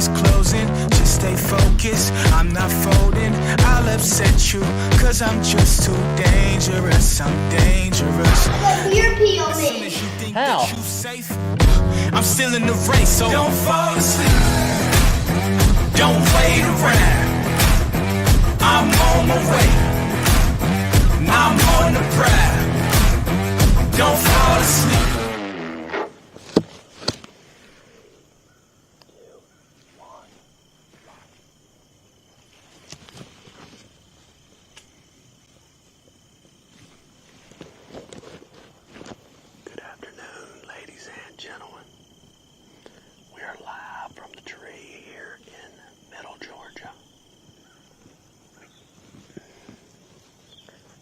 eyes closing, just stay focused, I'm not folding. I'll upset you, cause I'm just too dangerous. I'm dangerous. Beer pee on me. How? I'm still in the race, so don't fall asleep. Don't wait around. I'm on my way. I'm on the prowl. Don't fall asleep. Good afternoon, ladies and gentlemen. We are live from the tree here in Middle Georgia.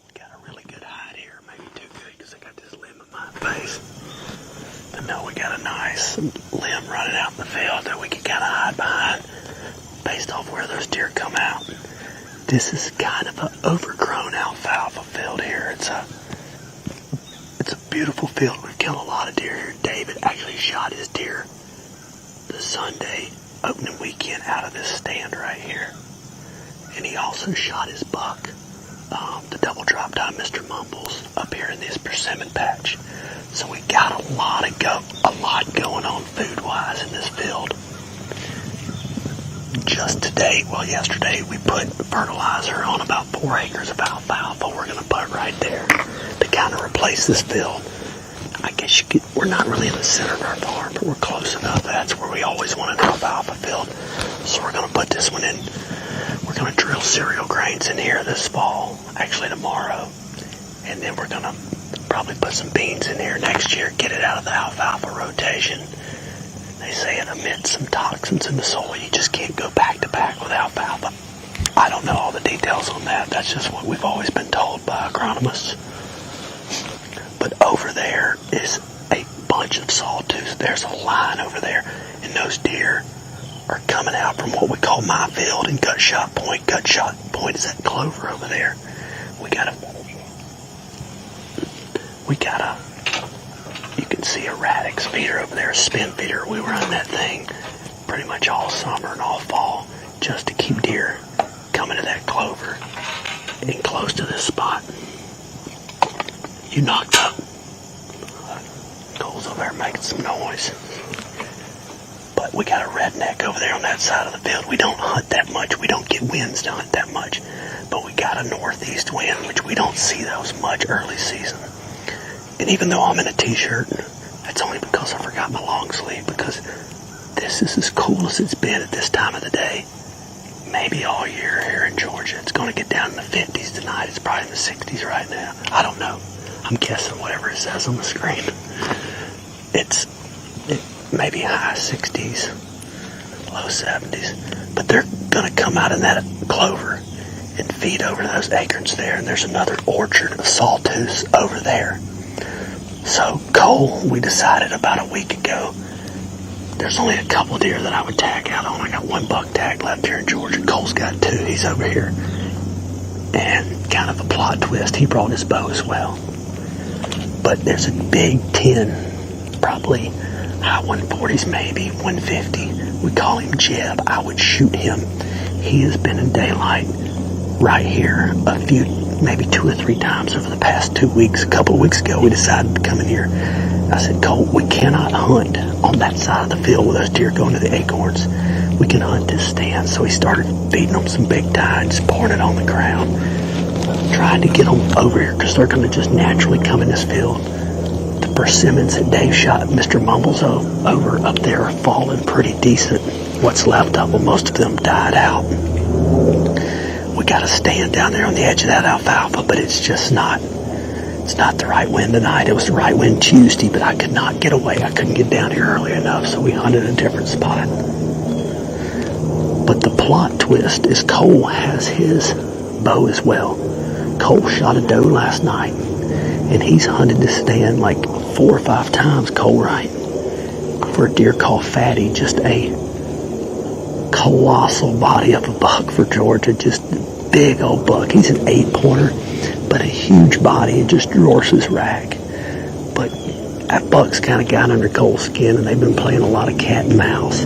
We got a really good hide here, maybe too good because I got this limb in my face. But no, we got a nice limb running out in the field that we can kind of hide behind based off where those deer come out. This is kind of an overgrown alfalfa field here. It's a beautiful field. We've killed a lot of deer here. David actually shot his deer the Sunday opening weekend out of this stand right here. And he also shot his buck, the double drop down Mr. Mumbles, up here in this persimmon patch. So we got a lot going on food-wise in this field. Just today, well yesterday, we put fertilizer on about 4 acres of alfalfa. We're going to put right there to kind of replace this field. I guess you could, we're not really in the center of our farm, but we're close enough. That's where we always want an alfalfa field. So we're going to put this one in. We're going to drill cereal grains in here this fall, actually tomorrow. And then we're going to probably put some beans in here next year, get it out of the alfalfa rotation. They say it emits some toxins in the soil. You just can't go back to back with alfalfa. I don't know all the details on that. That's just what we've always been told by agronomists. But over there is a bunch of sawtooths. There's a line over there, and those deer are coming out from what we call my field and gut shot point. Gut shot point is that clover over there. We gotta. You can see a radix feeder over there, a spin feeder. We run that thing pretty much all summer and all fall just to keep deer coming to that clover and close to this spot. You knocked up. Cole's over there making some noise. But we got a redneck over there on that side of the field. We don't hunt that much. We don't get winds to hunt that much. But we got a northeast wind, which we don't see those much early season. And even though I'm in a t-shirt, that's only because I forgot my long sleeve, because this is as cool as it's been at this time of the day. Maybe all year here in Georgia. It's going to get down in the 50s tonight. It's probably in the 60s right now. I don't know. I'm guessing whatever it says on the screen. It maybe high 60s, low 70s. But they're going to come out in that clover and feed over those acorns there. And there's another orchard of sawtooths over there. So Cole, we decided about a week ago, there's only a couple deer that I would tag out on. I got one buck tag left here in Georgia. Cole's got 2. He's over here. And kind of a plot twist, he brought his bow as well. But there's a big 10, probably high 140s, maybe 150. We call him Jeb. I would shoot him. He has been in daylight right here maybe 2 or 3 times over the past 2 weeks. A couple of weeks ago, we decided to come in here. I said, Cole, we cannot hunt on that side of the field where those deer go into the acorns. We can hunt this stand. So he started feeding them some big tines, pouring it on the ground, trying to get them over here because they're going to just naturally come in this field. The persimmons that Dave shot Mr. Mumbles over up there are falling pretty decent. What's left of them, most of them died out. We got a stand down there on the edge of that alfalfa, but it's just not the right wind tonight. It was the right wind Tuesday, but I could not get away. I couldn't get down here early enough, so we hunted a different spot. But the plot twist is Cole has his bow as well. Cole shot a doe last night, and he's hunted this stand like 4 or 5 times, Cole, right? For a deer called Fatty, just a colossal body of a buck for Georgia, just a big old buck. He's an 8-pointer, but a huge body and just dwarfs his rack. But that buck's kind of got under Cole's skin, and they've been playing a lot of cat and mouse.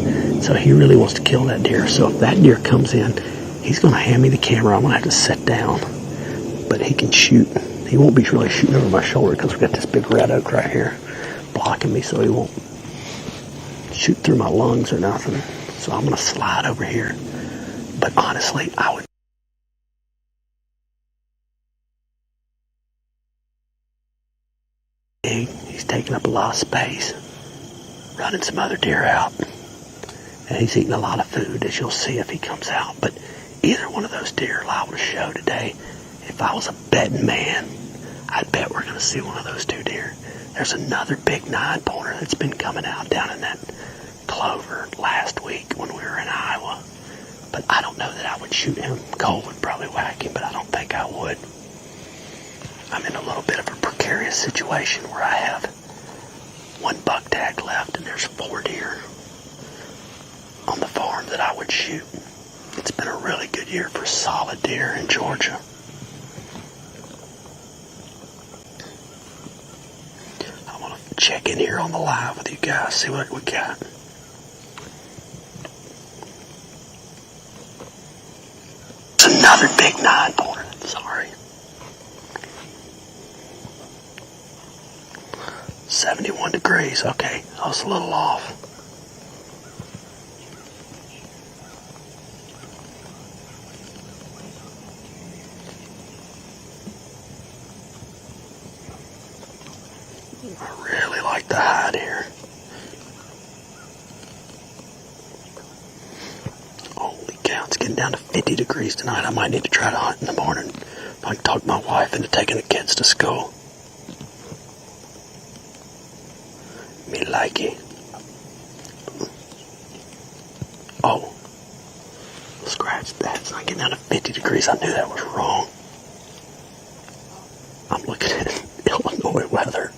So he really wants to kill that deer. So if that deer comes in, he's going to hand me the camera. I'm going to have to sit down. But he can shoot. He won't be really shooting over my shoulder because we've got this big red oak right here blocking me, so he won't shoot through my lungs or nothing. So I'm going to slide over here. But honestly, I would. He's taking up a lot of space, running some other deer out, and he's eating a lot of food, as you'll see if he comes out. But either one of those deer are liable to show today. If I was a betting man, I'd bet we're going to see one of those two deer. There's another big 9-pointer that's been coming out down in that clover last week when we were in Iowa. But I don't know that I would shoot him. Cole would probably whack him, but I don't think I would. I'm in a little bit of a precarious situation where I have one buck tag left and there's 4 deer on the farm that I would shoot. It's been a really good year for solid deer in Georgia. I want to check in here on the live with you guys, see what we got. It's another big 9-pointer. Sorry. 71 degrees. Okay, I was a little off. I really like the hide here. Holy cow, it's getting down to 50 degrees tonight. I might need to try to hunt in the morning if I can talk my wife into taking the kids to school. Me like it. Oh. Scratch that. It's not getting down to 50 degrees. I knew that was wrong. I'm looking at Illinois weather.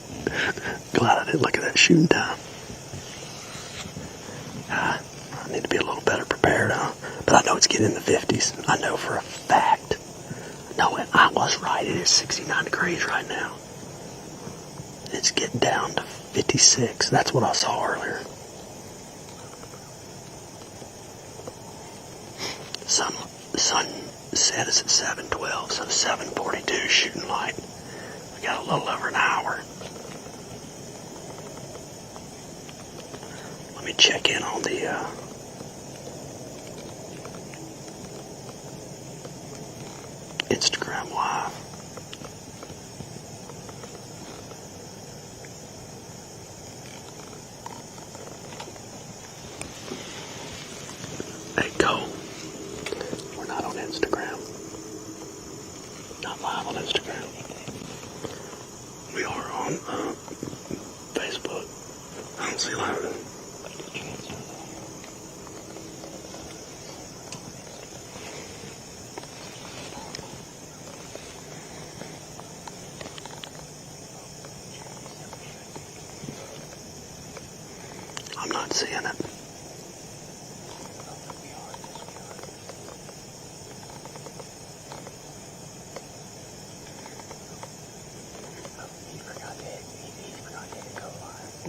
Glad I didn't look at that shooting time. I need to be a little better prepared, huh? But I know it's getting in the 50s. I know for a fact. No, I was right. It is 69 degrees right now. It's getting down to 56. That's what I saw earlier. The sun set is at 7:12, so 7:42 shooting light. We got a little over an hour. Let me check in on the Instagram live. Hey, Cole. We're not on Instagram. Not live on Instagram. We are on Facebook. I don't see live. I'm not seeing it.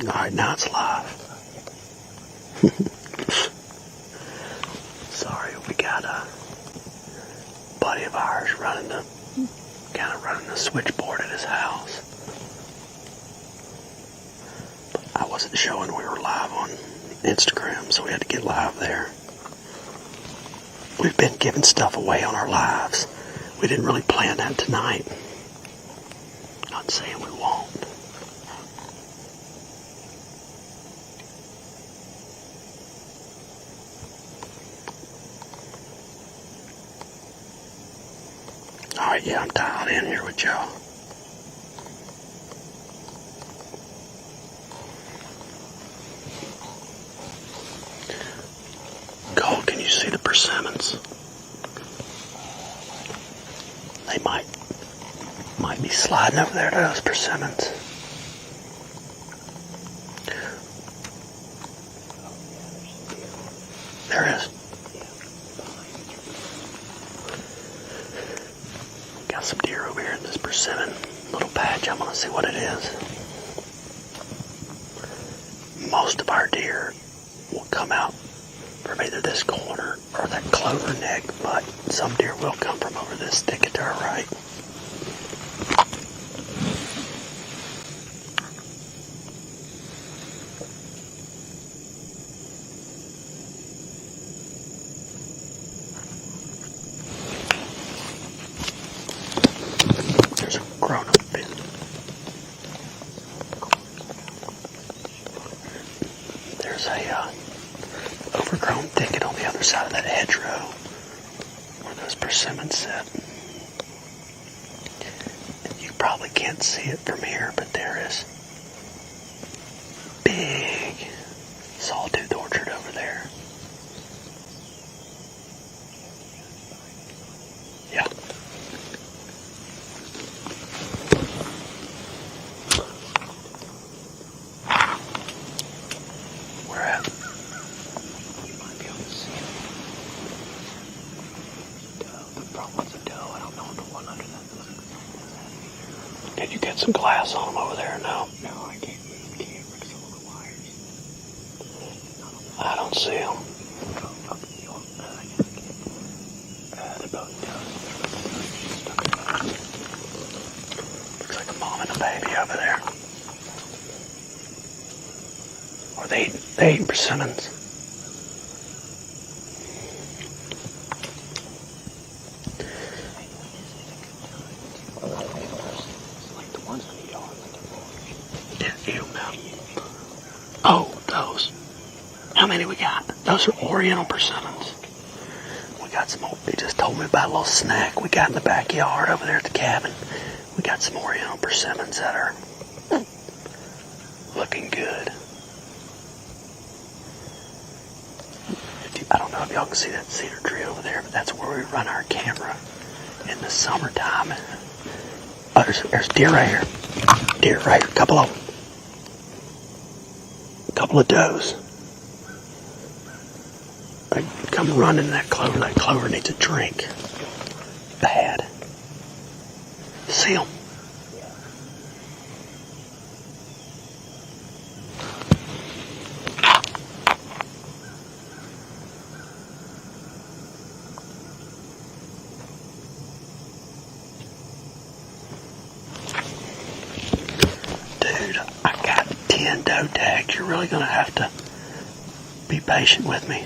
Alright, now it's live. Sorry, we got a buddy of ours running the switchboard at his house. But I wasn't showing we were live on Instagram, so we had to get live there. We've been giving stuff away on our lives. We didn't really plan that tonight. Not saying we won't. Alright, yeah, I'm dialed in here with y'all. Cole, can you see the persimmons? They might be sliding over there to those persimmons. There is. Got some deer over here in this persimmon little patch. I'm gonna see what it is. most of our deer will come out from either this corner or that clover neck, but some deer will come from over this thicket to our right. There's a grown-up bit. There's a overgrown thicket on the other side of that hedgerow where those persimmons sit. And you probably can't see it from here, but there is big sawtooth orchard over there. Yeah. Where at? You might be able to see it. The front one's a doe. I don't know the one under that. Did you get some glass on them over there? No. No, I can't move the camera because of all the wires. I don't see them. They're both does. Looks like a mom and a baby over there. Or they eating persimmons. Like the ones in the yard. Yeah, ew, man. Oh, those. How many we got? Those are Oriental persimmons. We got some more. They just told me about a little snack we got in the backyard over there at the cabin. We got some Oriental persimmons that are looking good. I don't know if y'all can see that cedar tree over there, but that's where we run our camera in the summertime. Oh, there's deer right here. Deer right here. Couple of them. Couple of does. They come running in that clover. That clover needs a drink. Bad. See them. Dude, I got 10 doe tags. You're really going to have to be patient with me.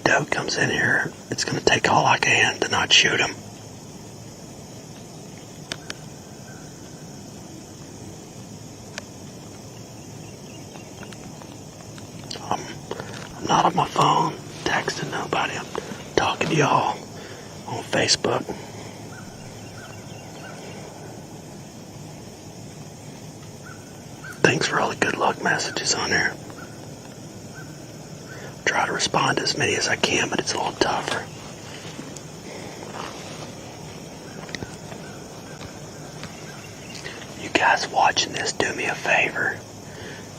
Doe comes in here, it's going to take all I can to not shoot him. I'm not on my phone, texting nobody. I'm talking to y'all on Facebook. Thanks for all the good luck messages on there. Try to respond to as many as I can, but it's a little tougher. You guys watching this, do me a favor.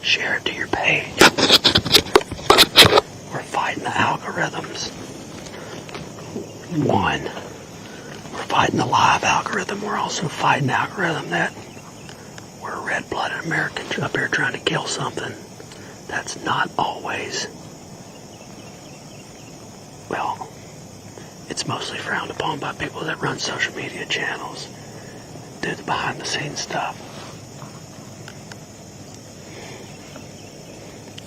Share it to your page. We're fighting the algorithms. One, we're fighting the live algorithm. We're also fighting the algorithm that we're red-blooded Americans up here trying to kill something that's not always, well, it's mostly frowned upon by people that run social media channels, do the behind-the-scenes stuff.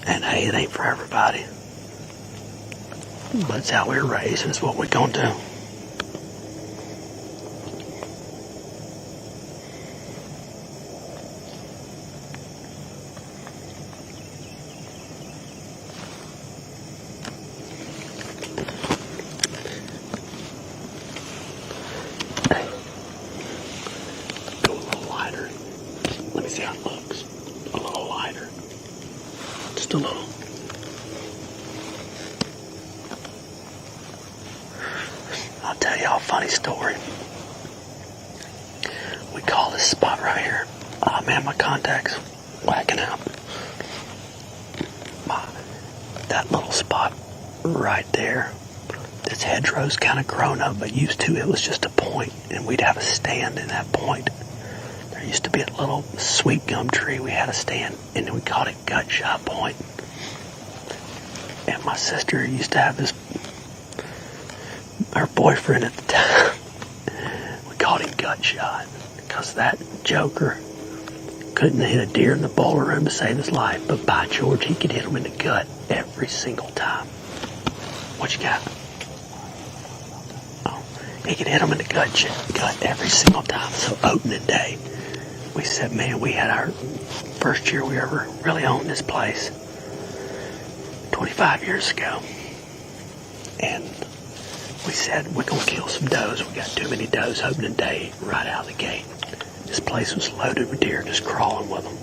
And hey, it ain't for everybody. But it's how we were raised, and it's what we're gonna do. Hey, go a little lighter. Let me see how it looks. A little lighter. Just a little. I'll tell y'all a funny story. We call this spot right here. Oh man, my contact's whacking out. That little spot right there. This hedgerow's kind of grown up, but used to it was just a point, and we'd have a stand in that point. There there used to be a little sweet gum tree we had to stand, and we called it Gut Shot Point. And my sister used to have her boyfriend at the time, we called him Gut Shot, because that joker couldn't hit a deer in the boiler room to save his life, but by George, he could hit him in the gut every single time. What you got? Oh, he could hit him in the gut every single time. So opening day, we said, man, we had our first year we ever really owned this place 25 years ago. And we said, we're going to kill some does. We got too many does opening day right out of the gate. This place was loaded with deer, just crawling with them.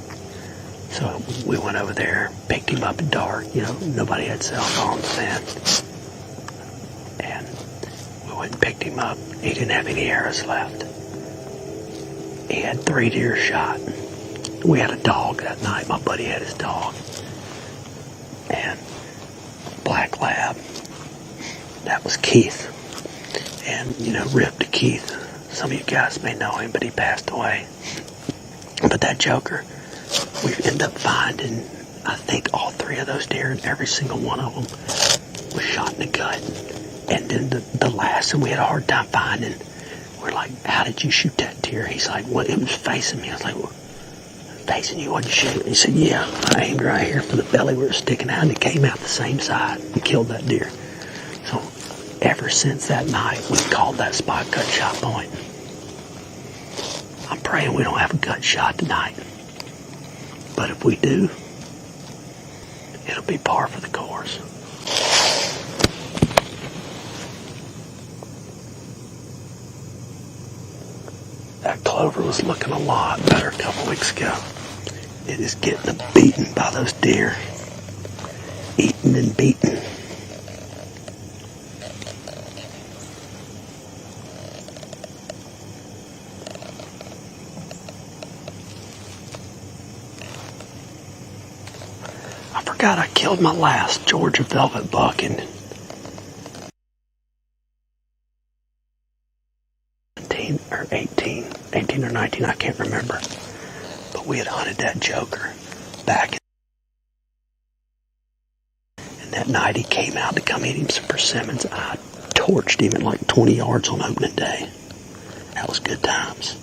So we went over there, picked him up at dark. You know, nobody had cell phones then. And we went and picked him up. He didn't have any arrows left. He had 3 deer shot. We had a dog that night. My buddy had his dog. And black lab. That was Keith. And, you know, rip to Keith. Some of you guys may know him, but he passed away. But that joker, we ended up finding, I think, all 3 of those deer, and every single one of them was shot in the gut. And then the last one we had a hard time finding, we're like, how did you shoot that deer? He's like, what? It was facing me. I was like, well, facing you? What'd you shoot? He said, yeah, I aimed right here for the belly where it was sticking out, and it came out the same side and killed that deer. So ever since that night, we called that spot Gut Shot Point. I'm praying we don't have a gut shot tonight. But if we do, it'll be par for the course. That clover was looking a lot better a couple weeks ago. It is getting beaten by those deer. Eaten and beaten. I forgot I killed my last Georgia velvet buck in 18 or 19, I can't remember. But we had hunted that joker back. And that night he came out to come eat him some persimmons. I torched him at like 20 yards on opening day. That was good times.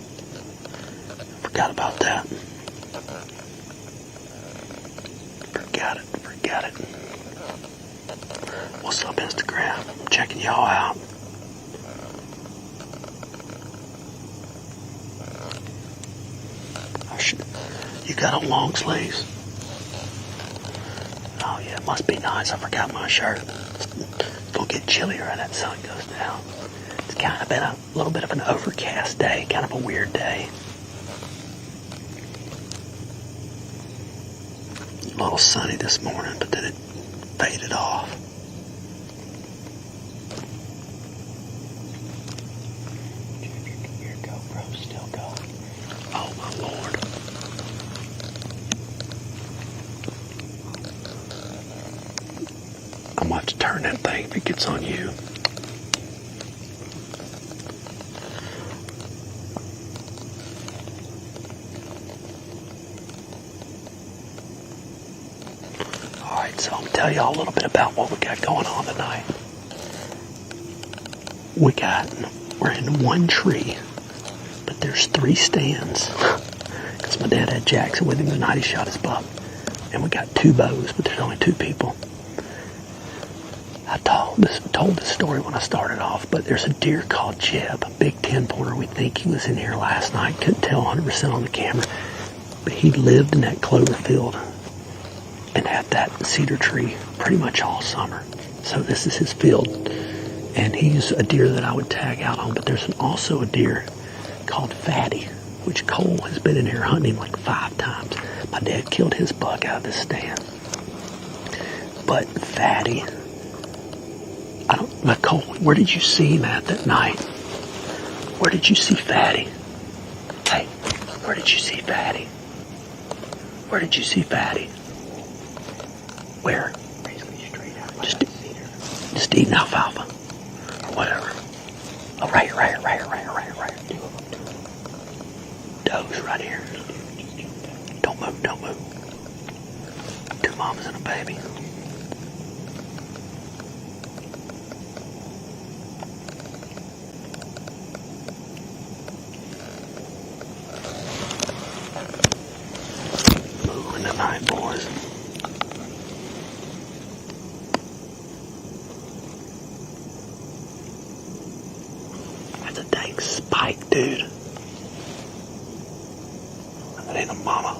Forgot about that. Forgot it. What's up, Instagram? I'm checking y'all out. You got on long sleeves? Oh yeah, it must be nice. I forgot my shirt. It's gonna get chillier as that sun goes down. It's kind of been a little bit of an overcast day, kind of a weird day. A little sunny this morning, but then it faded off. Your GoPro's still going. Oh my Lord. I'm going to have to turn that thing if it gets on you. Alright, so I'm going to tell y'all a little bit about what we got going on tonight. We're in one tree, but there's 3 stands. Because my dad had Jackson with him the night he shot his buck. And we got 2 bows, but there's only 2 people. I told this story when I started off, but there's a deer called Jeb, a big 10-pointer. We think he was in here last night. Couldn't tell 100% on the camera. But he lived in that clover field and had that cedar tree pretty much all summer. So this is his field. And he's a deer that I would tag out on. But there's also a deer called Fatty, which Cole has been in here hunting him like 5 times. My dad killed his buck out of this stand. But Fatty... Cole, where did you see him at that night? Where did you see Fatty? Hey, where did you see Fatty? Where did you see Fatty? Where? Basically straight out. Just eating alfalfa. Or whatever. Oh, right here. does right here. Don't move, don't move. 2 mamas and a baby. Moving tonight, boys. That's a dang spike, dude. That ain't a mama.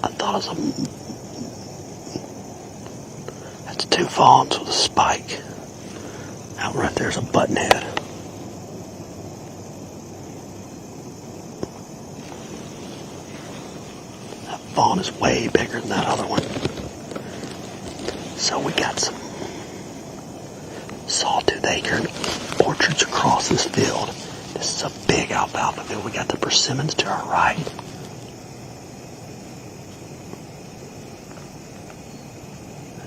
I thought it was that's 2 fawns with a spike. Out right there's a buttonhead. That fawn is way bigger than that other one. So we got some sawtooth acorn orchards across this field. This is a big alfalfa field. We got the persimmons to our right.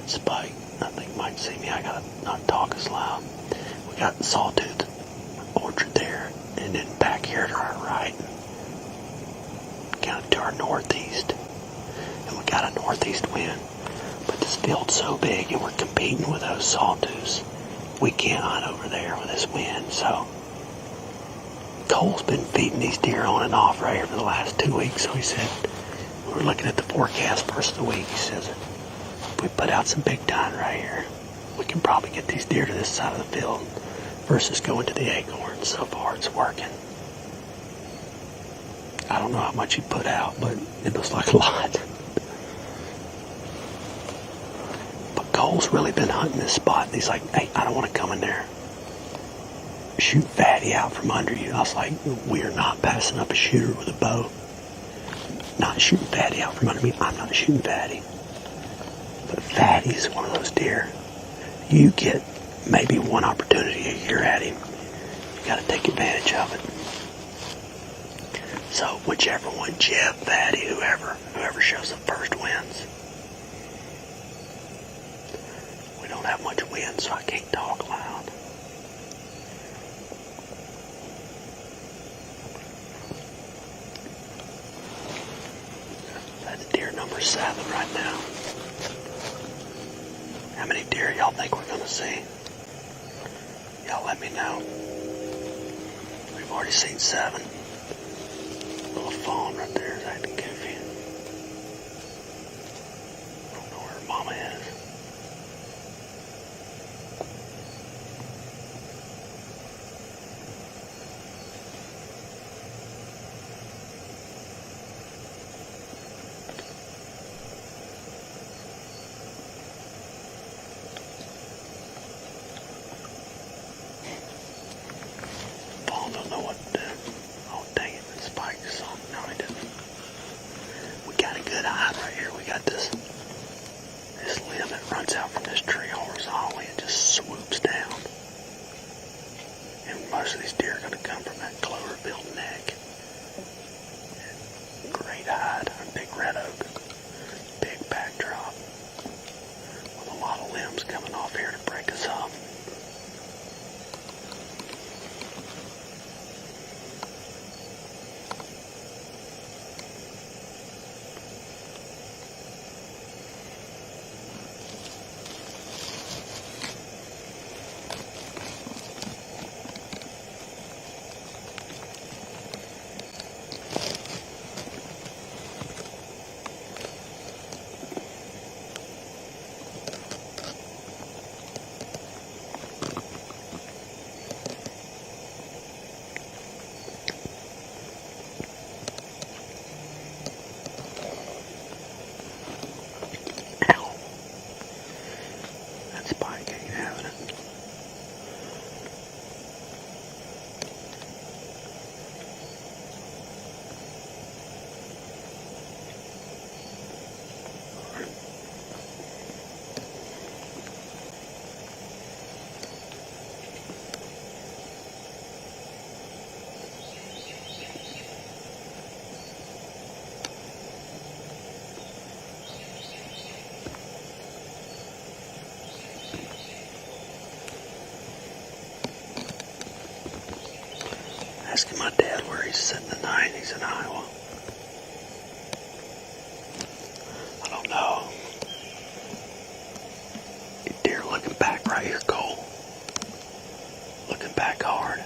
Spike, I think might see me. I gotta not talk as loud. We got sawtooth orchard there, and then back here to our right, kind of to our northeast, and we got a northeast wind. But this field's so big, and we're competing with those sawtooths. We can't hunt over there with this wind. So Cole's been feeding these deer on and off right here for the last 2 weeks. So he said, we were looking at the forecast first of the week. He says, we put out some big time right here, we can probably get these deer to this side of the field versus going to the acorns. So far it's working. I don't know how much he put out, but it looks like a lot. But Cole's really been hunting this spot. He's like, hey, I don't want to come in there. Shoot Fatty out from under you. I was like, we are not passing up a shooter with a bow. Not shooting Fatty out from under me. I'm not shooting Fatty. But Fatty's one of those deer. You get maybe one opportunity a year at him. You got to take advantage of it. So whichever one, Jeb, Fatty, whoever shows up first wins. We don't have much wind, so I can't talk loud. That's deer number 7 right now. How many deer y'all think we're going to see? Y'all let me know. We've already seen 7. Little fawn right there is acting goofy. I don't know where her mama is. Paul don't know what to do. Oh, dang it, the spike is on. No, he didn't. We got a good hide right here. We got this limb that runs out from this tree horizontally and just swoops down. And most of these deer are going to come from that clover-filled neck. Great hide, a big red oak, big backdrop, with a lot of limbs coming off here to break us up. Asking my dad where he's sitting tonight. He's in Iowa. I don't know. Deer looking back right here, Cole. Looking back hard.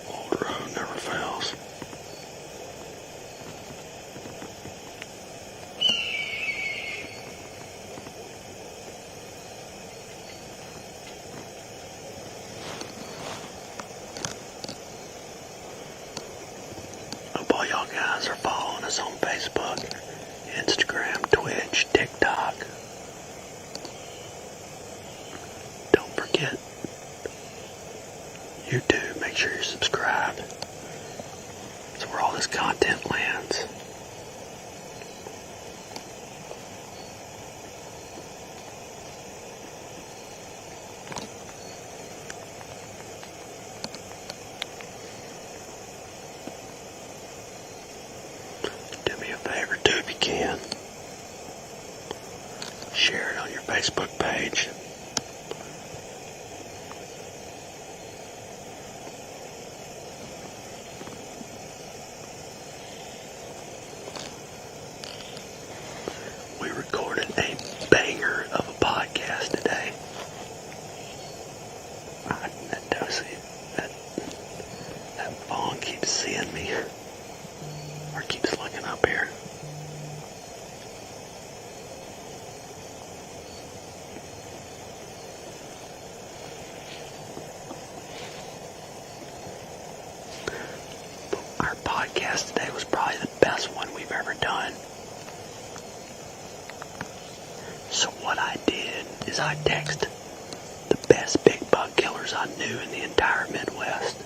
Old road never fails. Hope all y'all guys are following us on Facebook, Instagram, Twitch, TikTok. Don't forget YouTube. Make sure you're subscribed. That's where all this content lands. Do me a favor too if you can. Share it on your Facebook page. We recorded a banger of a podcast today. That fawn keeps seeing me, or keeps looking up here. Our podcast today was probably the best one we've ever done. So what I did is I texted the best big buck killers I knew in the entire Midwest.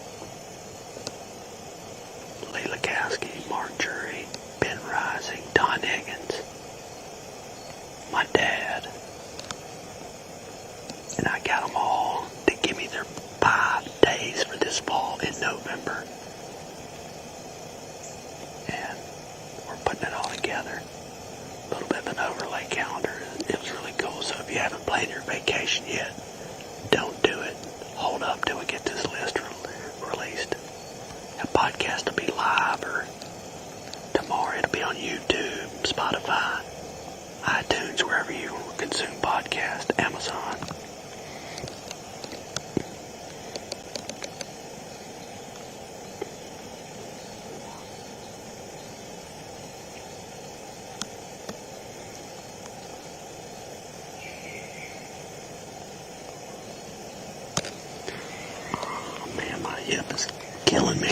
Lee Lakowski, Mark Jury, Ben Rising, Don Higgins, my dad. And I got them all to give me their 5 days for this fall in November. And we're putting it all together. A little bit of an overlay calendar. It was really cool. So if you haven't planned your vacation yet, don't do it. Hold up till we get this list released. That podcast will be live, or tomorrow it'll be on YouTube, Spotify, iTunes, wherever you consume podcasts, Amazon. Oh man, my hip is killing me.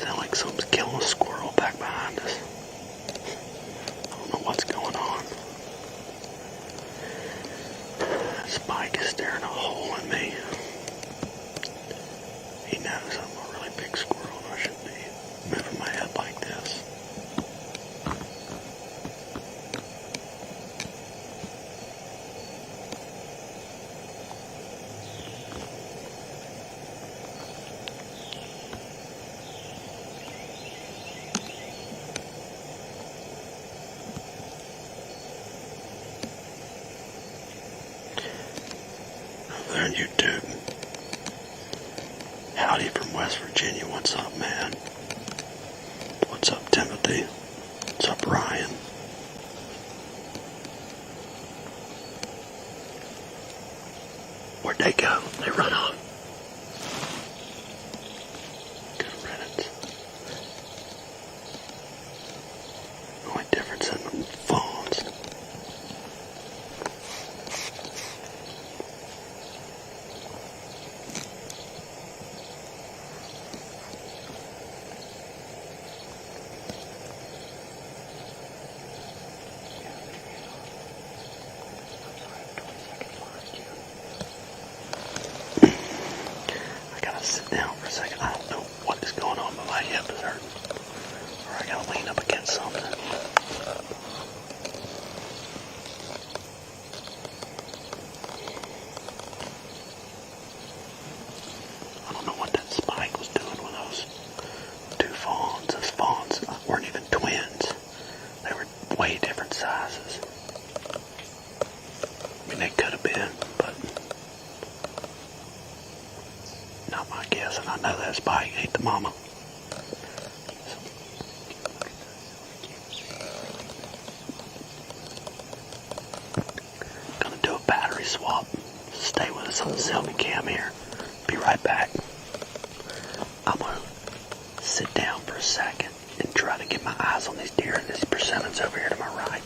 Sound like something's killing a squirrel back behind us. I don't know what's going on. Spike is staring a hole in me. He knows I'm a really big squirrel and I shouldn't be moving my head like this. There on YouTube. Howdy from West Virginia. What's up, man? What's up, Timothy? What's up, Ryan? Where'd they go? They run off. Good riddance. Only difference in the phones. gotta lean up against something. I don't know what that spike was doing with those two fawns. Those fawns weren't even twins. They were way different sizes. I mean, they could have been, but not my guess. And I know that spike ain't the mama. Gonna do a battery swap. Stay with us on the selfie cam here. Be right back. I'm gonna sit down for a second and try to get my eyes on these deer and these persimmons over here to my right.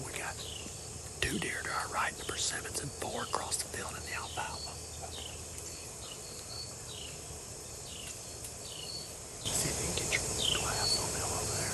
We got 2 deer to our right in the persimmons and 4 across the field in the alfalfa. See if you can get your glass on them over there.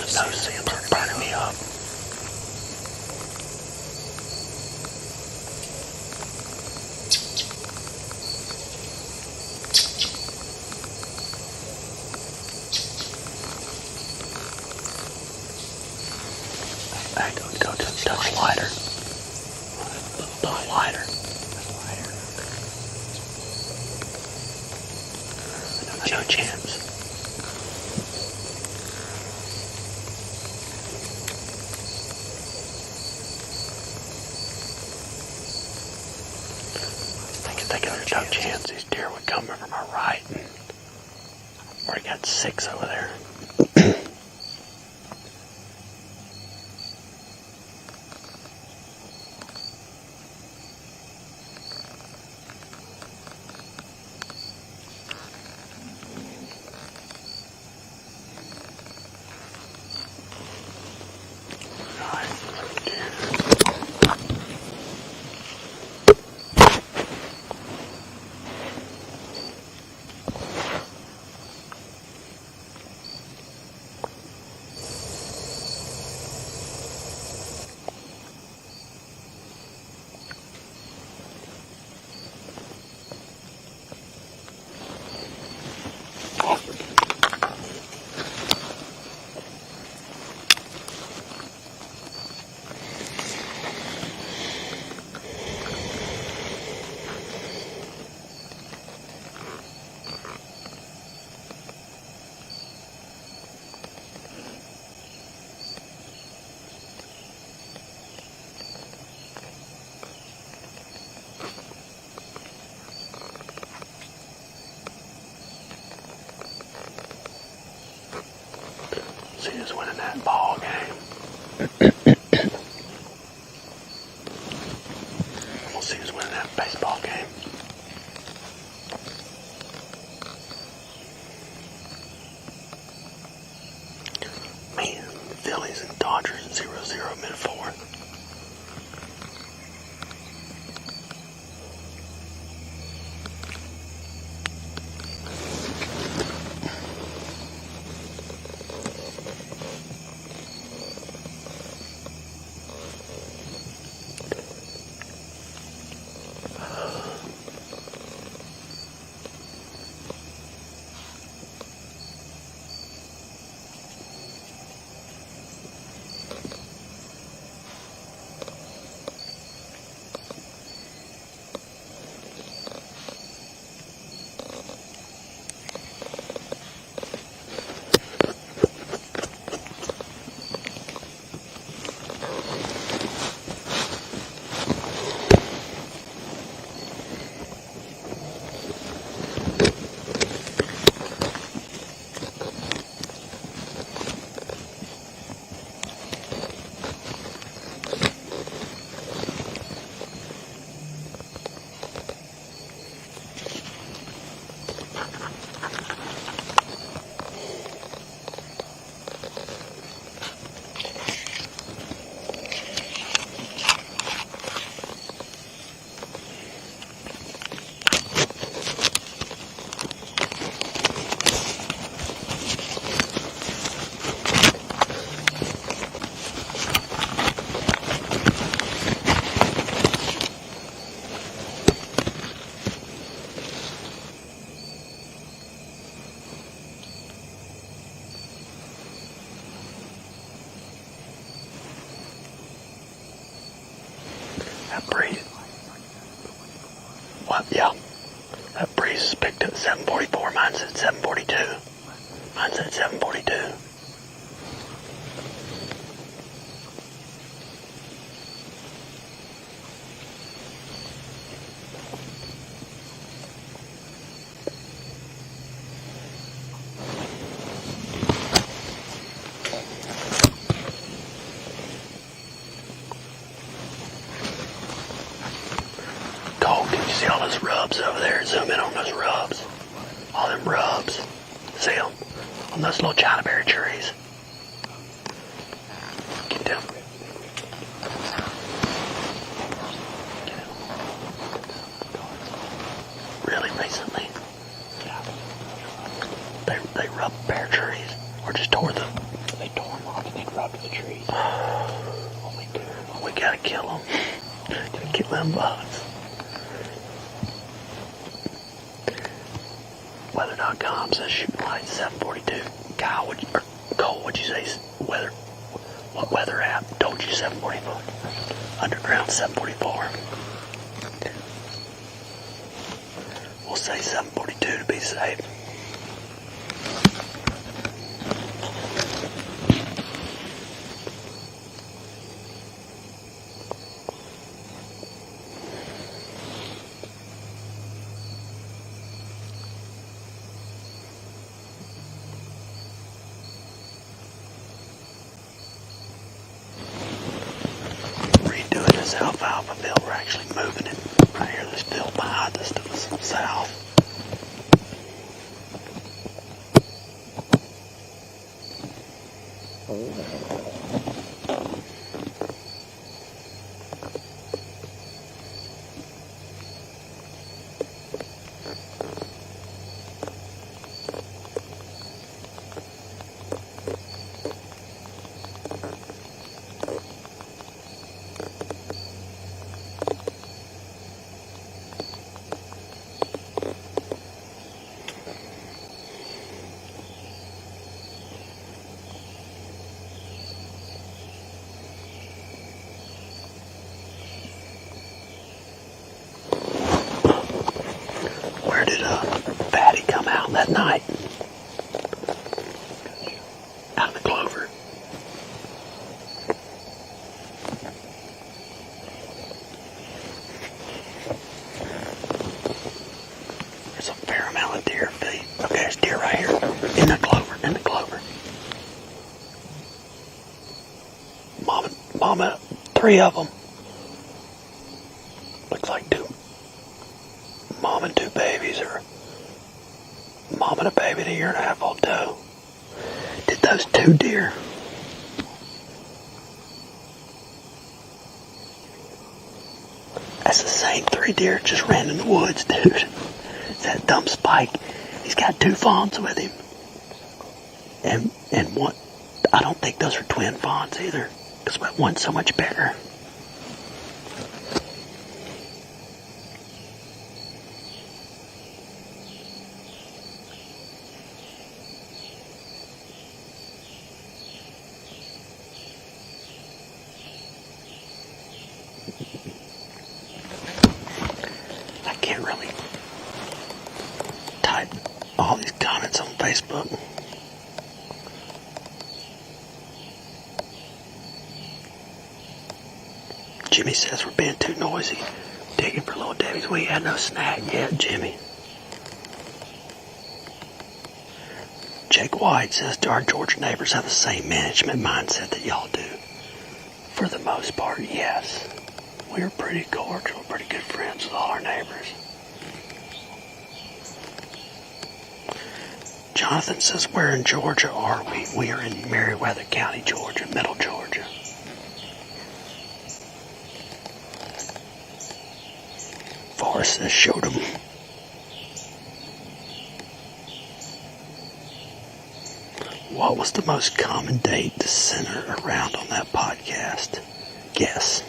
Those Sims are burning me up. Hey, go touch lighter. A little lighter. No chance. Thinking there's no chance these deer would come from our right. And we already got 6 over there. See who's winning that ball game. We'll see who's winning that baseball game. Man, Phillies and Dodgers 0-0 mid-4th. 744. Mine said 742. Mine said 742. Cole, can you see all those rubs over there? Zoom in on those rubs. All them rubs. See them? On those little China berry trees. Get them. Really recently? Yeah. They rubbed pear trees. Or just tore them. They tore them off and then rubbed the trees. Oh my God. We gotta kill them. Gotta kill them bugs. Weather.com says shooting light 742. Kyle, Cole, what'd you say? Weather? What weather app told you 744? Underground 744. We'll say 742 to be safe. This alfalfa field, we're actually moving it right here, this field behind us to the south. Where did Patty come out that night? Out of the clover. There's a fair amount of deer feet. Okay, there's deer right here. In the clover, in the clover. Mama, 3 of them. Looks like 2. Mom and 2 babies, or mom and a baby at 1.5 years old too. Did those 2 deer? That's the same 3 deer just ran in the woods, dude. It's that dumb Spike. He's got 2 fawns with him. And one, I don't think those are twin fawns either, because one's so much bigger. I can't really type all these comments on Facebook. Jimmy says we're being too noisy. Digging for little Debbie's. We had no snack yet, Jimmy. Jake White says, do our Georgia neighbors have the same management mindset that y'all do? For the most part, yes. We're pretty cordial, pretty good friends with all our neighbors. Jonathan says, where in Georgia are we? We are in Meriwether County, Georgia, Middle Georgia. Forrest says, showed them. What was the most common date to center around on that podcast? Guess.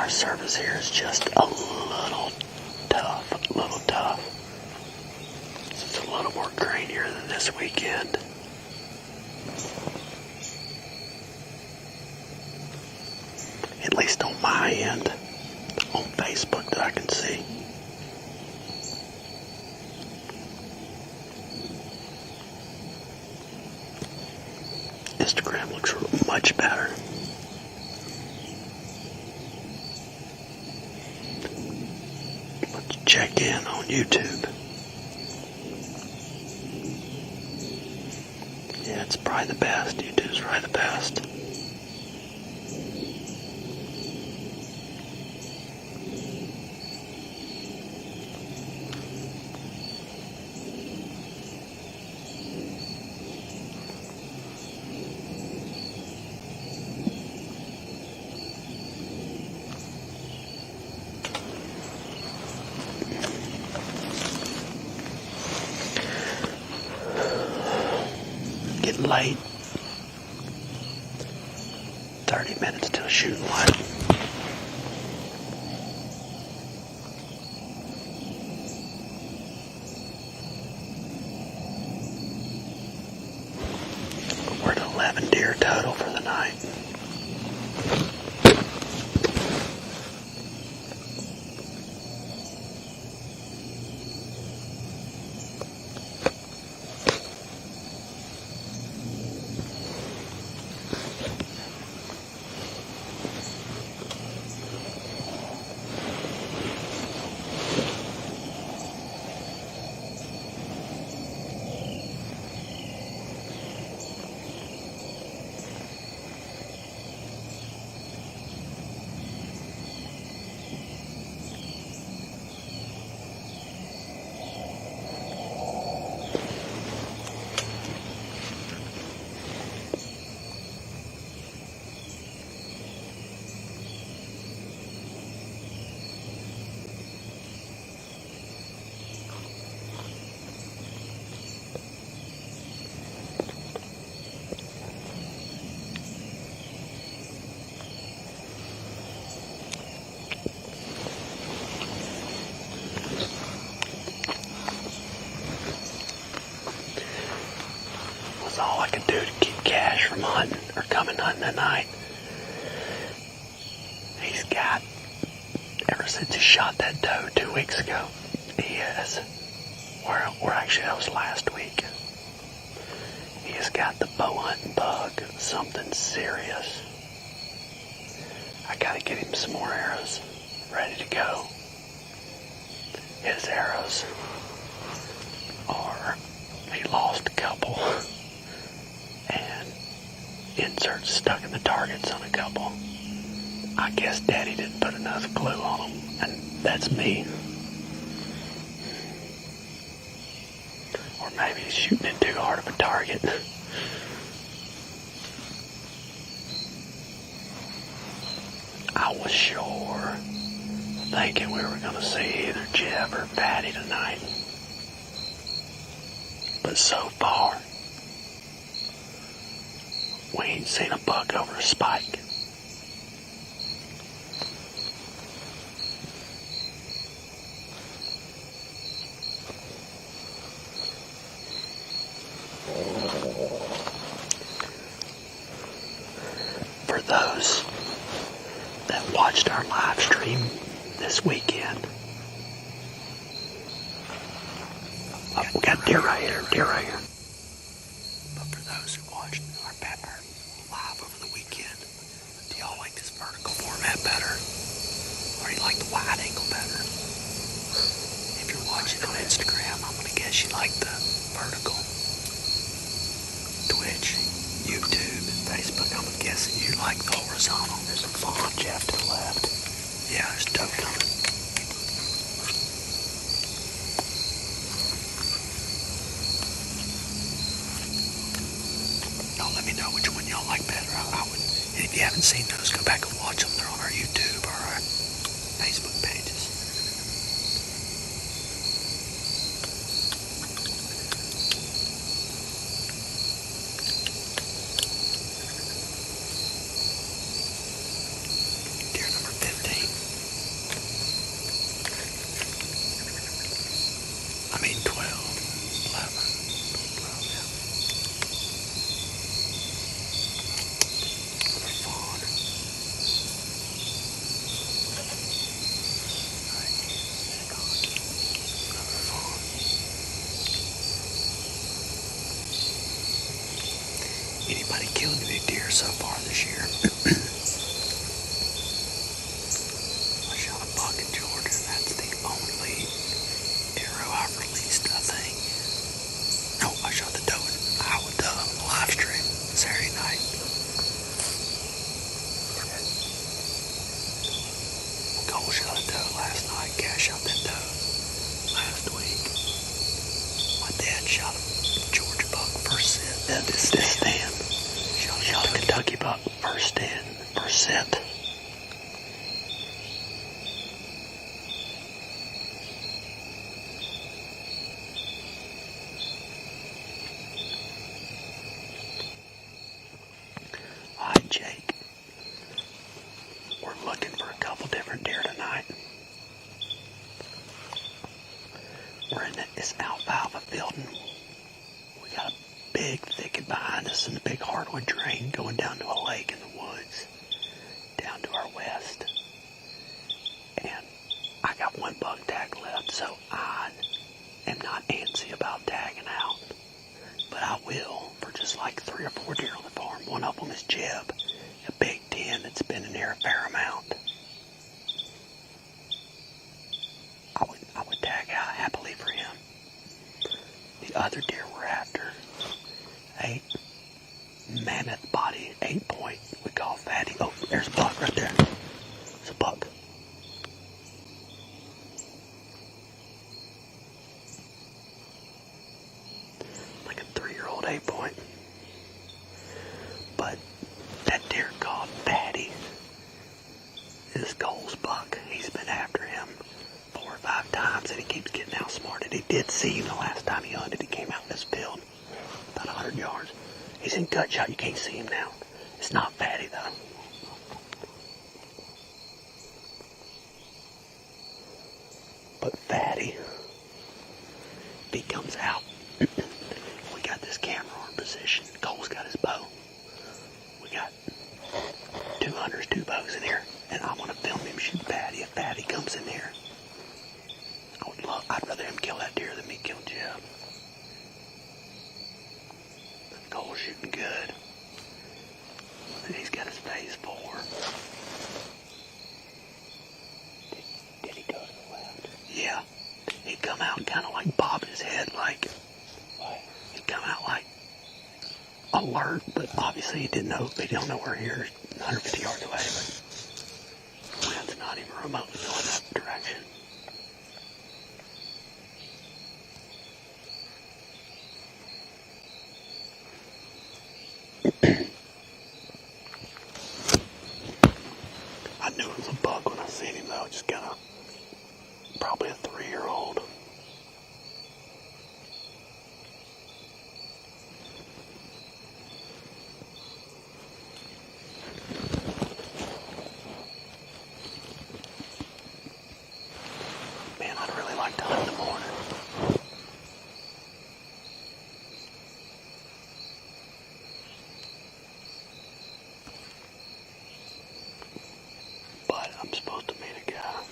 Our service here is just a little tough, It's a little more grainier than this weekend. At least on my end, on Facebook that I can see. Instagram looks much better. Let's check in on YouTube. Yeah, it's probably the best. YouTube's probably the best. Getting late. 30 minutes till shooting light. We're at 11 deer total for the night. All I could do to keep Cash from hunting or coming hunting tonight. He's got, ever since he shot that doe 2 weeks ago, he has, or actually that was last week, he has got the bow hunting bug, something serious. I gotta get him some more arrows ready to go. His arrows are, he lost a couple. And inserts stuck in the targets on a couple. I guess Daddy didn't put enough glue on them, and that's me. Or maybe he's shooting it too hard of a target. I was sure thinking we were going to see either Jeb or Patty tonight. But so far, we ain't seen a buck over a spike. For those that watched our live stream this weekend, we got deer right here, But for those who watched our live over the weekend, do y'all like this vertical format better? Or do you like the wide angle better? If you're watching on Instagram, I'm going to guess you like the vertical. Twitch, YouTube, Facebook, I'm guessing you like the horizontal. There's a fawn, Jeff, to the left. Yeah, there's doe coming. Let me know which one y'all like better. I would, and if you haven't seen those, go back and watch them. They're on our YouTube or our Facebook pages. Deer number 15. mean 12, 11, 12, yeah. Another fawn. Right. Another fawn. Anybody killed any deer so far this year? I shot a buck in Georgia, and that's the only arrow I've released, I think. No, I shot the doe in Iowa live stream Saturday night. Cole shot a doe last night. Cash shot that doe last week. My dad shot a Georgia buck first set. This stand. Shot a Kentucky buck first stand, first set. Hi, Jake. We're looking for a couple different deer tonight. We're in this alfalfa field, and we got a big thicket behind us and a big hardwood drain going down to a lake in the woods down to our west. And I got one buck tag left, so I am not antsy about tagging out. But I will for just like 3 or 4 deer on the farm. One of them is Jeb, a big 10 that's been in there a fair amount. I would tag out happily for him. The other deer we're after, a mammoth body 8-point we call fatty. Oh, there's a buck right there. It's a buck. Like a 3-year-old 8-point. But that deer called Fatty is Cole's buck. He's been after him 4 or 5 times, and he keeps getting outsmarted. He did see him the last time he hunted. He came out in this field about 100 yards. He's in gut shot. You can't see him now. It's not Fatty, though. But Fatty, if he comes out, we got this camera on position. Cole's got his bow. We got 2 hunters, 2 bows in here, and I want to film him shoot Fatty. If Fatty comes in here, I'd rather him kill that deer than me kill Jeb. Cole's shooting good. And he's got his phase 4. Did he go to the left? Yeah. He'd come out kind of like bobbing his head like... He'd come out like alert, but obviously he didn't know. He don't know we're here 150 yards away, but wind's not even remotely going that direction. I knew it was a buck when I seen him, though. Just kind of probably a 3-year-old. Man, I'd really like to hunt in the morning. But I'm supposed to meet a guy.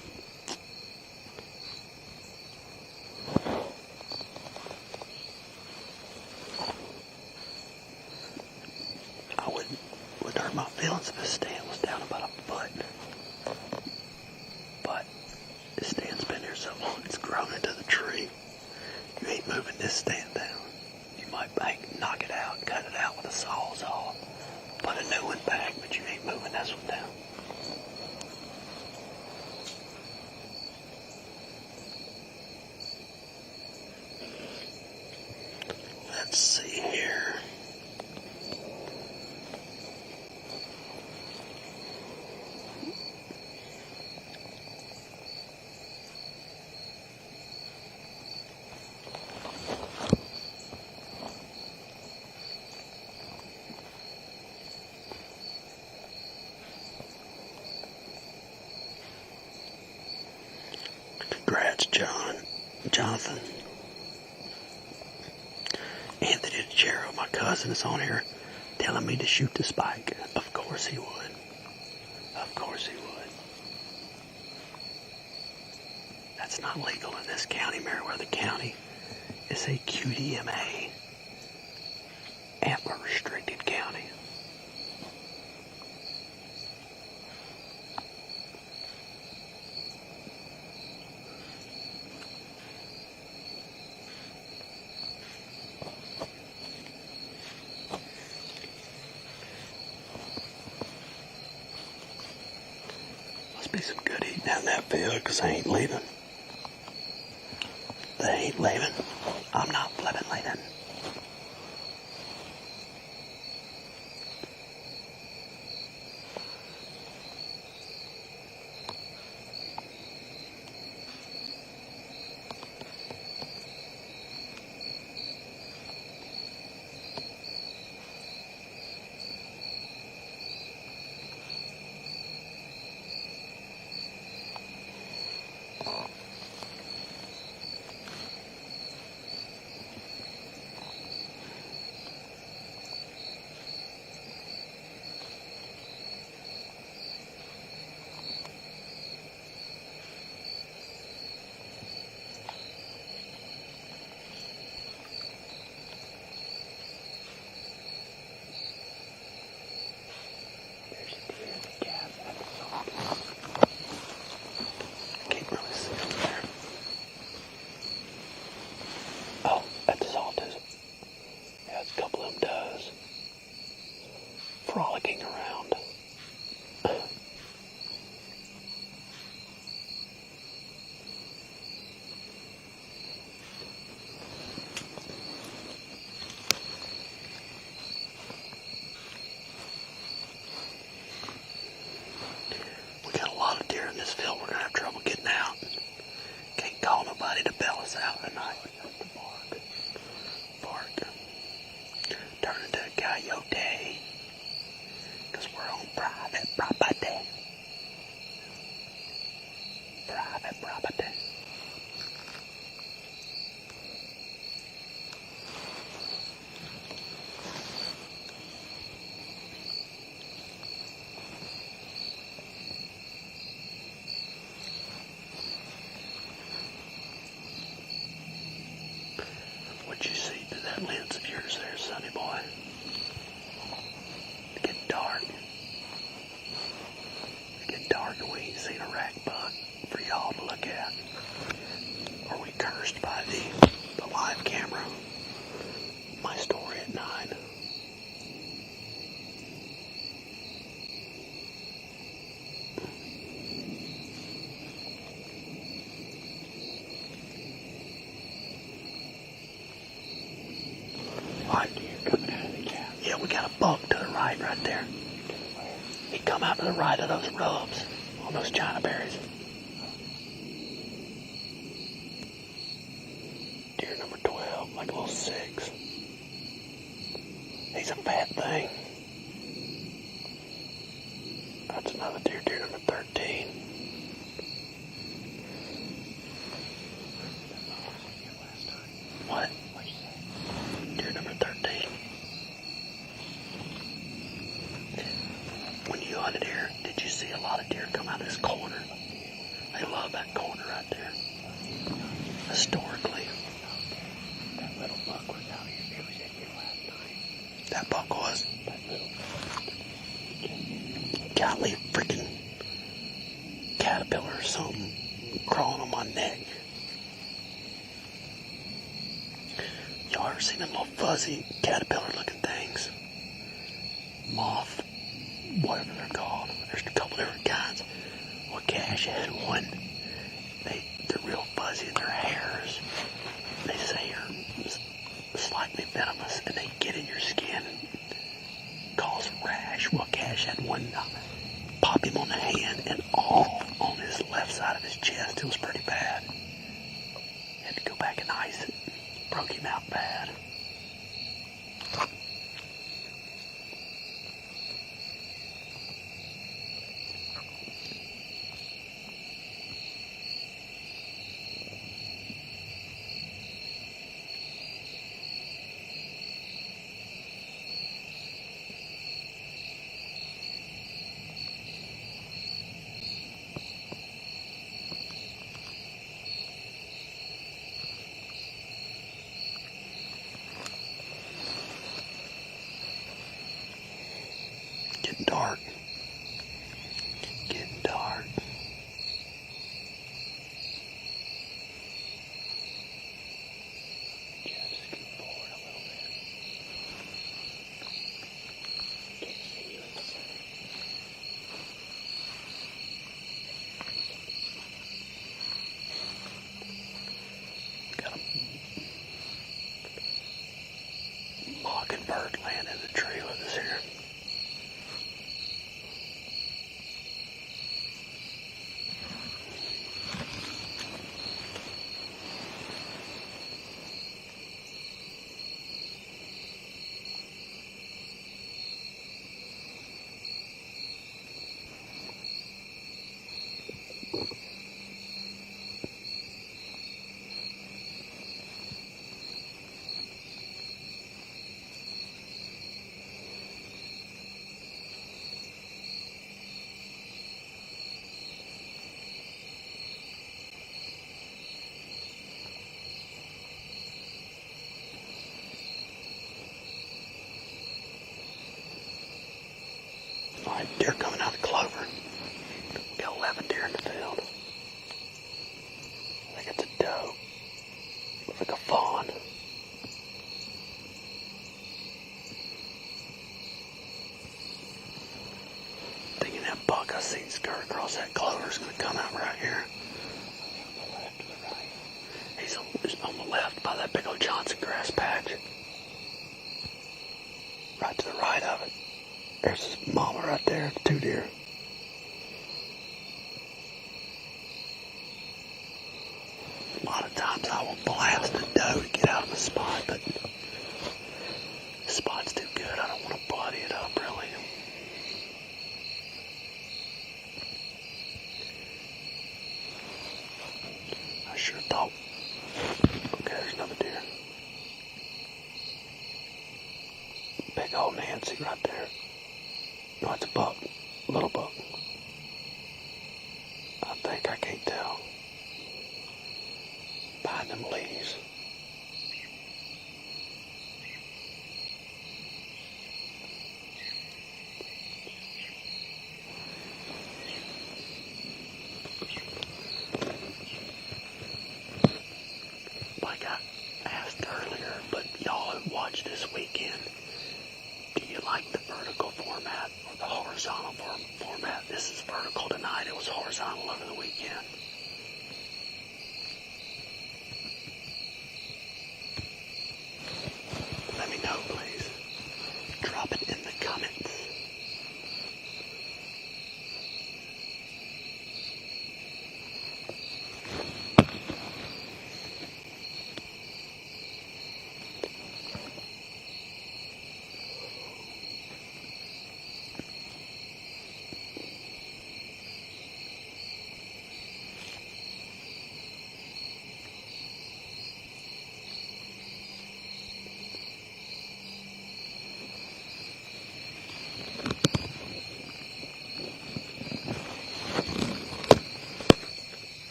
I wouldn't hurt my feelings if his stand was down about a foot. But this stand's been here so long, it's grown into the tree. You ain't moving this stand down. You might knock it out, cut it out with a sawzall, put a new one back, but you ain't moving this one down. Let's see here. Congrats, Jonathan. Anthony DeGero, my cousin, is on here telling me to shoot the spike. Of course he would. Of course he would. That's not legal in this county. Meriwether County is a QDMA antler restricted county. Must be some good eating down that field because they ain't leaving. They ain't leaving. I'm not flipping leaving. Frolicking around. We got a lot of deer in this field. We're gonna have trouble getting out. Can't call nobody to bail us out tonight. Bark. Turn into a coyote. Because we're on private property. Private property. What'd you see through that lens of yours there, sonny boy? It's getting dark. It's getting dark and we ain't seen a rack buck for y'all to look at. Are we cursed by the live camera? My story at 9. Yeah, we got a buck to the right there. He come out to the right of those rubs on those China berries. Deer number 12, like a little 6. He's a fat thing. That's another deer, deer number 13. What? Deer number 13. When you hunted here, did you see a lot of deer come out of this corner? They love that corner right there. Historically. That little buck was out here. It was in here last night. That buck was? That little golly freaking caterpillar or something crawling on my neck. Y'all ever seen them little fuzzy caterpillar looking things? Moth, whatever they're called. There's a couple different kinds. Well, Cash had one. They're real fuzzy in their hairs. They say are slightly venomous and they get in your skin and cause rash. Well, Cash had one pop him on the hand and all on his left side of his chest. It was pretty bad. Had to go back and ice it. Broke him out bad. stand in the tree with us here. Alright, deer coming out of the clover. Got 11 deer in the field. I think it's a doe. Looks like a fawn. Thinking that buck I seen skirt across that clover is going to come out right here. On the left or the right? He's on the left by that big old Johnson grass patch. Right to the right of it. There's his mama right there, 2 deer. A lot of times I will blast a doe to get out of the spot, but the spot's too good. I don't want to body it up, really. I sure thought. Okay, there's another deer. Big old Nancy right there. No, it's a buck. Little buck. I think. I can't tell. Behind them leaves. Like I asked earlier, but y'all who watched this weekend, do you like the vertical format or the horizontal format? This is vertical tonight. It was horizontal over the weekend. Let me know, please. Drop it in the comments.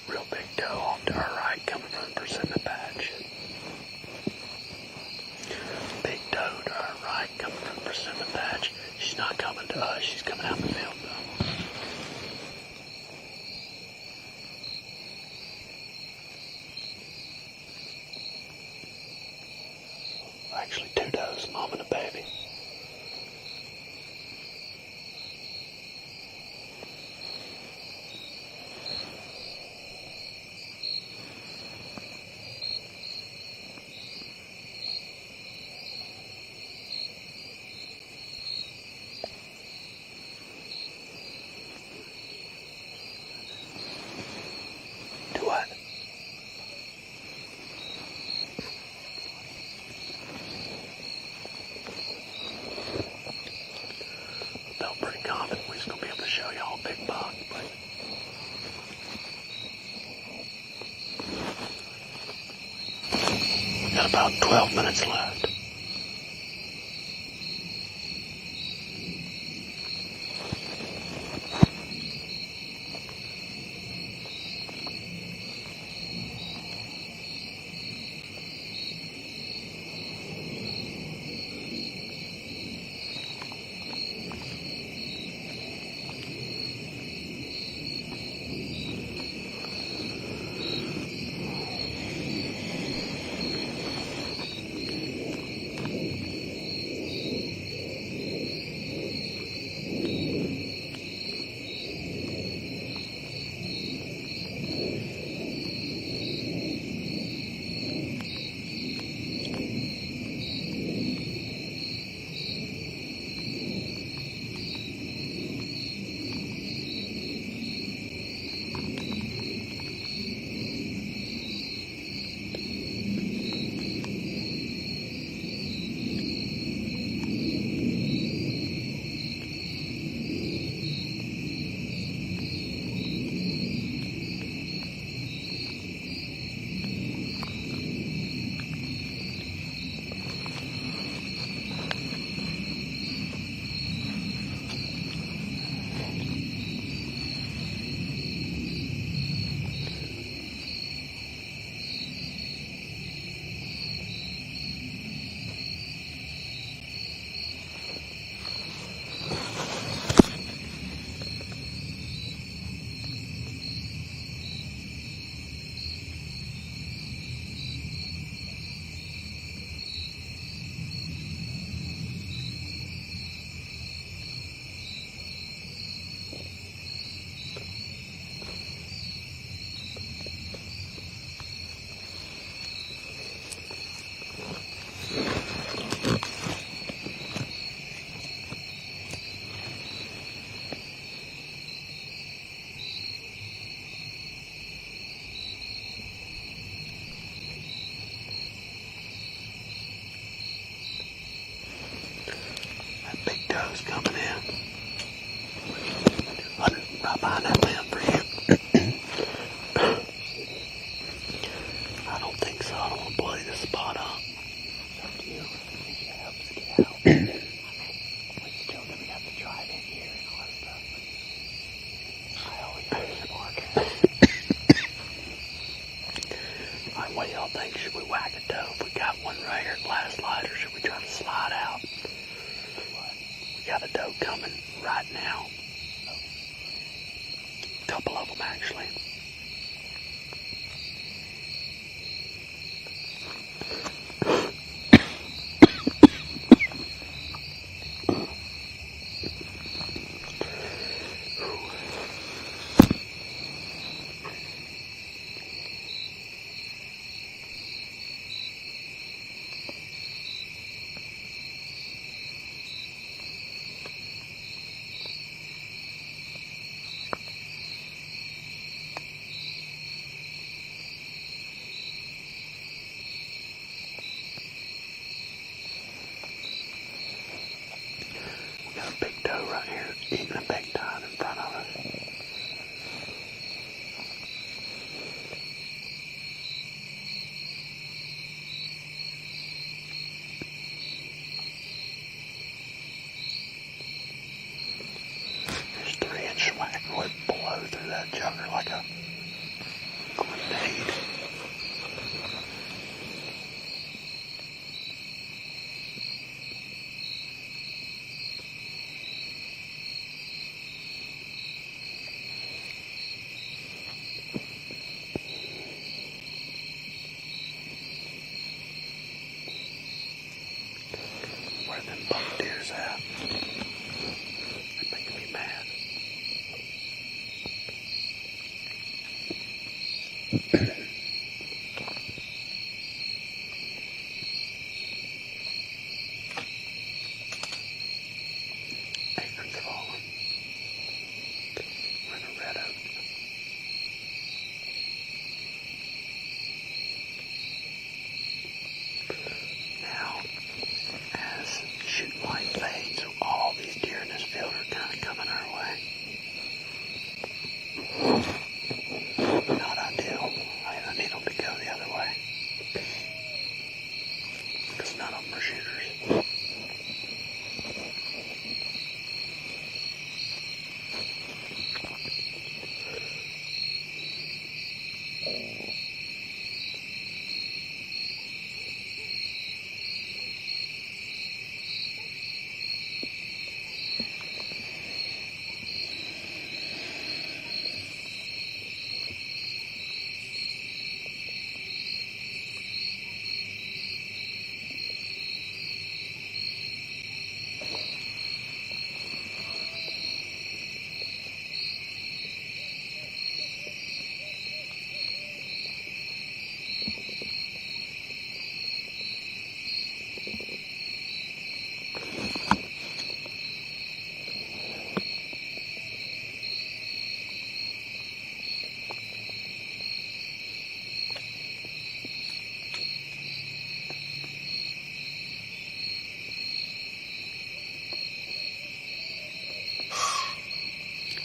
Real big doe off to our right coming from the persimmon patch. Big doe to our right coming from the persimmon patch. She's not coming to us. She's coming out in the field though. Actually 2 does, mom and a baby. Do what? Felt pretty confident we was going to be able to show y'all a big buck, but we got about 12 minutes left. does coming in. Right behind that man for you. I don't think so. I don't want to bloody this spot up. It's up to you. If you help us get out. We still do. We have to drive in here and all that stuff. I always benchmark it. Alright, what do y'all think? Should we whack a doe if we got one right here at last light, or should we try to slide out? We got a doe coming right now. A couple of them actually. Got a big doe right here eating a big time in front of us. This 3-inch whacker would blow through that jugger like a grenade. Where them buck deers at? They're making me mad. Acorns falling. We're in a red oak. Now, as shooting light fades, all these deer in this field are kind of coming our way. Not ideal. I need them to go the other way. Because none of them are shooters.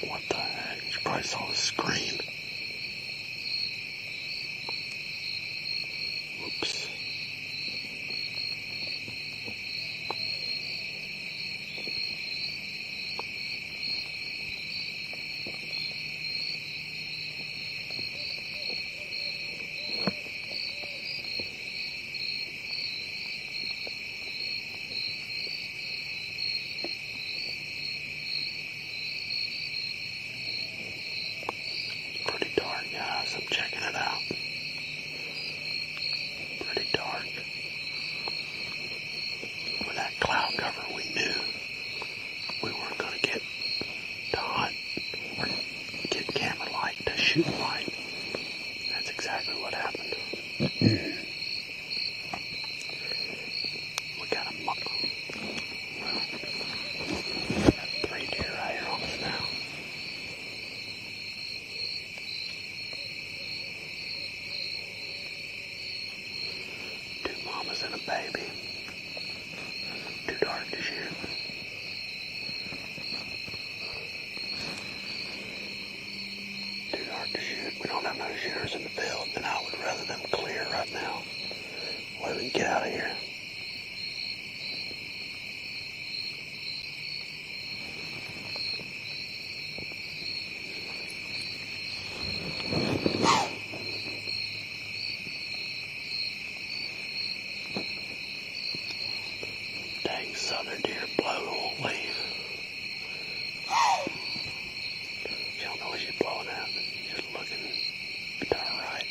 What the heck? You probably saw the scream. Whoops. Pretty dark, guys. I'm checking it out. Pretty dark. With that cloud cover, we knew we weren't going to get to hunt or get camera light to shooting light. That's exactly what happened. We got a got 3 deer right here on us now. Two mamas and a baby. Too dark to shoot. We don't have no shooters in the field, and I would rather them clear right now. Let them get out of here. Dang southern deer blow won't leave. She don't know what she's blowing at. Just looking darn right.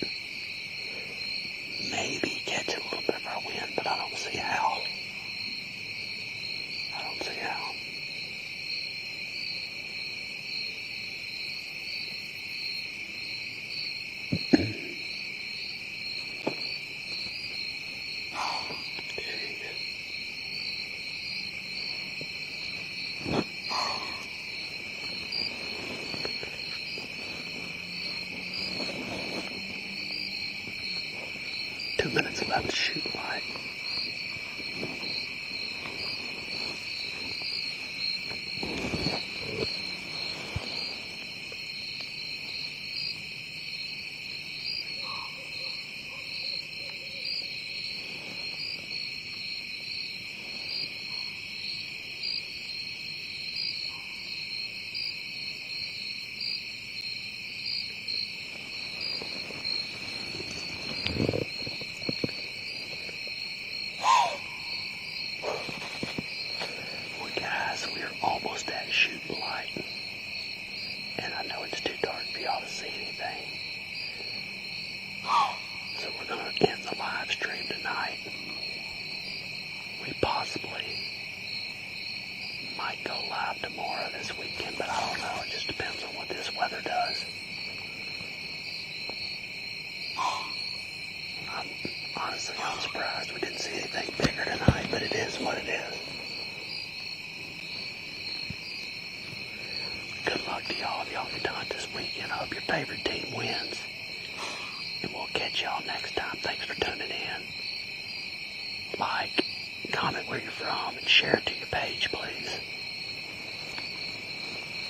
Maybe catch a little bit of our wind, but I don't see how. I don't see how. Jeez. 2 minutes left to shoot light. We are almost at shooting light, and I know it's too dark for y'all to see anything. So we're going to end the live stream tonight. We possibly might go live tomorrow this weekend, but I don't know. It just depends on what this weather does. Honestly, I'm surprised we didn't see anything bigger tonight, but it is what it is. Good luck to y'all if y'all get to hunt this weekend. I hope your favorite team wins. And we'll catch y'all next time. Thanks for tuning in. Like, comment where you're from, and share it to your page, please.